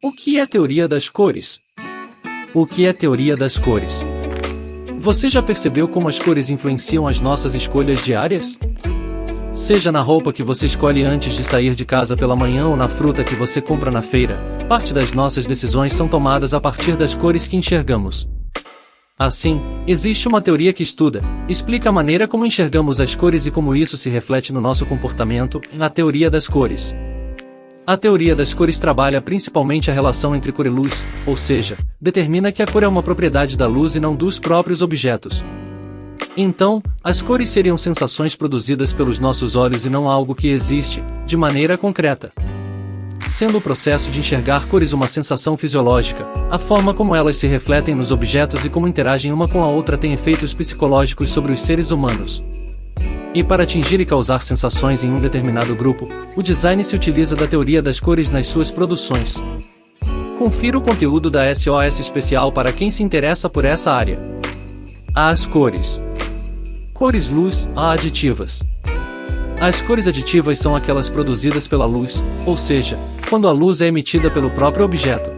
O que é teoria das cores? O que é teoria das cores? Você já percebeu como as cores influenciam as nossas escolhas diárias? Seja na roupa que você escolhe antes de sair de casa pela manhã ou na fruta que você compra na feira, parte das nossas decisões são tomadas a partir das cores que enxergamos. Assim, existe uma teoria que explica a maneira como enxergamos as cores e como isso se reflete no nosso comportamento, na teoria das cores. A teoria das cores trabalha principalmente a relação entre cor e luz, ou seja, determina que a cor é uma propriedade da luz e não dos próprios objetos. Então, as cores seriam sensações produzidas pelos nossos olhos e não algo que existe, de maneira concreta. Sendo o processo de enxergar cores uma sensação fisiológica, a forma como elas se refletem nos objetos e como interagem uma com a outra tem efeitos psicológicos sobre os seres humanos. E para atingir e causar sensações em um determinado grupo, o design se utiliza da teoria das cores nas suas produções. Confira o conteúdo da SOS especial para quem se interessa por essa área. As cores. Cores luz, aditivas. As cores aditivas são aquelas produzidas pela luz, ou seja, quando a luz é emitida pelo próprio objeto.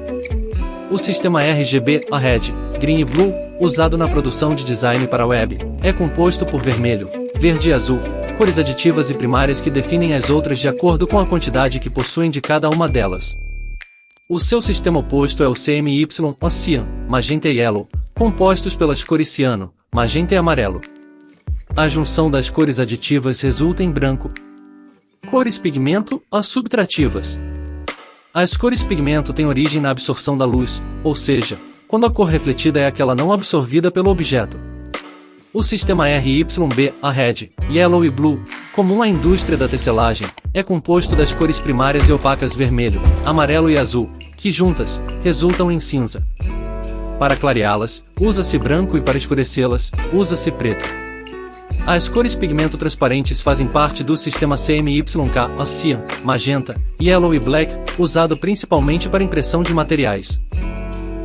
O sistema RGB, Red, Green e Blue, usado na produção de design para a web, é composto por vermelho, verde e azul, cores aditivas e primárias que definem as outras de acordo com a quantidade que possuem de cada uma delas. O seu sistema oposto é o CMY, Cyan, magenta e yellow, compostos pelas cores ciano, magenta e amarelo. A junção das cores aditivas resulta em branco. Cores pigmento, subtrativas. As cores pigmento têm origem na absorção da luz, ou seja, quando a cor refletida é aquela não absorvida pelo objeto. O sistema RYB, Red, Yellow e Blue, comum à indústria da tecelagem, é composto das cores primárias e opacas vermelho, amarelo e azul, que juntas, resultam em cinza. Para clareá-las, usa-se branco e para escurecê-las, usa-se preto. As cores pigmento transparentes fazem parte do sistema CMYK, Cyan, magenta, Yellow e Black, usado principalmente para impressão de materiais.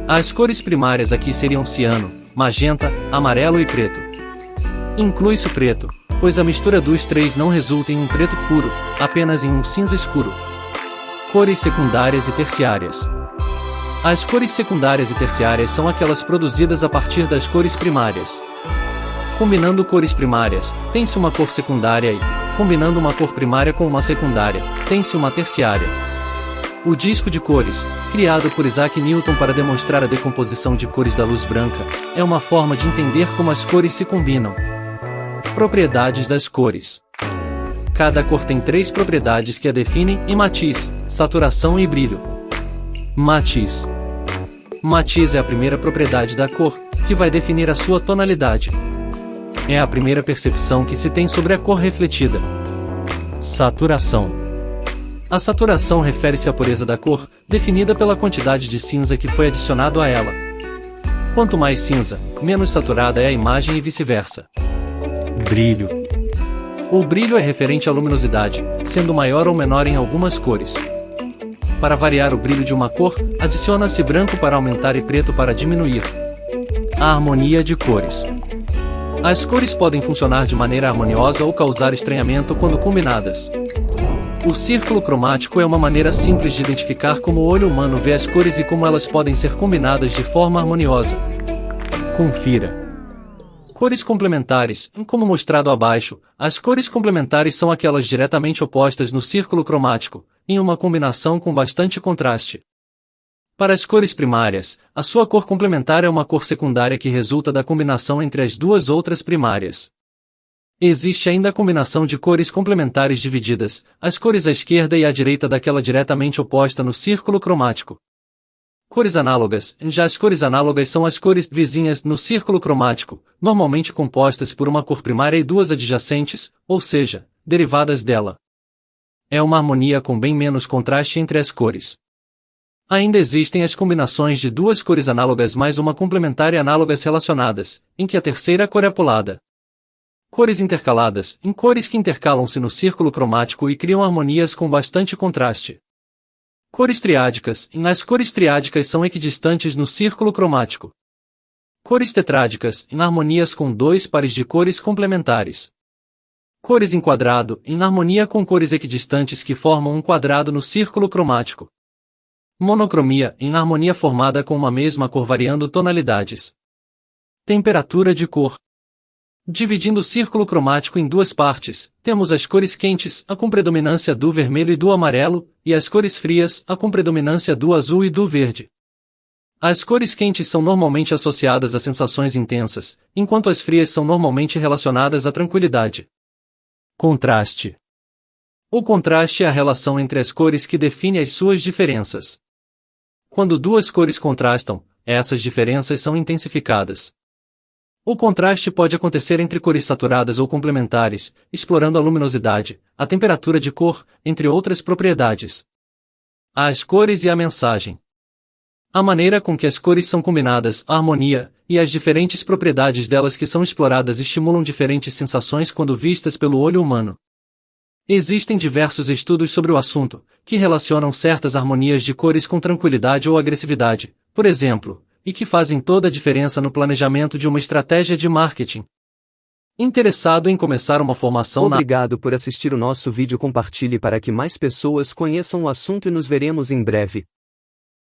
As cores primárias aqui seriam ciano, magenta, amarelo e preto. Inclui-se o preto, pois a mistura dos três não resulta em um preto puro, apenas em um cinza escuro. Cores secundárias e terciárias. As cores secundárias e terciárias são aquelas produzidas a partir das cores primárias. Combinando cores primárias, tem-se uma cor secundária e, combinando uma cor primária com uma secundária, tem-se uma terciária. O disco de cores, criado por Isaac Newton para demonstrar a decomposição de cores da luz branca, é uma forma de entender como as cores se combinam. Propriedades das cores. Cada cor tem três propriedades que a definem em matiz, saturação e brilho. Matiz. Matiz é a primeira propriedade da cor, que vai definir a sua tonalidade. É a primeira percepção que se tem sobre a cor refletida. Saturação. A saturação refere-se à pureza da cor, definida pela quantidade de cinza que foi adicionado a ela. Quanto mais cinza, menos saturada é a imagem e vice-versa. Brilho. O brilho é referente à luminosidade, sendo maior ou menor em algumas cores. Para variar o brilho de uma cor, adiciona-se branco para aumentar e preto para diminuir. A harmonia de cores. As cores podem funcionar de maneira harmoniosa ou causar estranhamento quando combinadas. O círculo cromático é uma maneira simples de identificar como o olho humano vê as cores e como elas podem ser combinadas de forma harmoniosa. Confira. Cores complementares. Como mostrado abaixo, as cores complementares são aquelas diretamente opostas no círculo cromático, em uma combinação com bastante contraste. Para as cores primárias, a sua cor complementar é uma cor secundária que resulta da combinação entre as duas outras primárias. Existe ainda a combinação de cores complementares divididas, as cores à esquerda e à direita daquela diretamente oposta no círculo cromático. Cores análogas. Já as cores análogas são as cores vizinhas no círculo cromático, normalmente compostas por uma cor primária e duas adjacentes, ou seja, derivadas dela. É uma harmonia com bem menos contraste entre as cores. Ainda existem as combinações de duas cores análogas mais uma complementar e análogas relacionadas, em que a terceira cor é polada. Cores intercaladas, em cores que intercalam-se no círculo cromático e criam harmonias com bastante contraste. Cores triádicas, as cores triádicas são equidistantes no círculo cromático. Cores tetrádicas, em harmonias com dois pares de cores complementares. Cores em quadrado, em harmonia com cores equidistantes que formam um quadrado no círculo cromático. Monocromia, em harmonia formada com uma mesma cor variando tonalidades. Temperatura de cor. Dividindo o círculo cromático em duas partes, temos as cores quentes, a com predominância do vermelho e do amarelo, e as cores frias, a com predominância do azul e do verde. As cores quentes são normalmente associadas a sensações intensas, enquanto as frias são normalmente relacionadas à tranquilidade. Contraste. O contraste é a relação entre as cores que define as suas diferenças. Quando duas cores contrastam, essas diferenças são intensificadas. O contraste pode acontecer entre cores saturadas ou complementares, explorando a luminosidade, a temperatura de cor, entre outras propriedades. As cores e a mensagem. A maneira com que as cores são combinadas, a harmonia, e as diferentes propriedades delas que são exploradas estimulam diferentes sensações quando vistas pelo olho humano. Existem diversos estudos sobre o assunto, que relacionam certas harmonias de cores com tranquilidade ou agressividade, por exemplo, e que fazem toda a diferença no planejamento de uma estratégia de marketing. Interessado em começar uma formação Obrigado por assistir o nosso vídeo. Compartilhe para que mais pessoas conheçam o assunto e nos veremos em breve.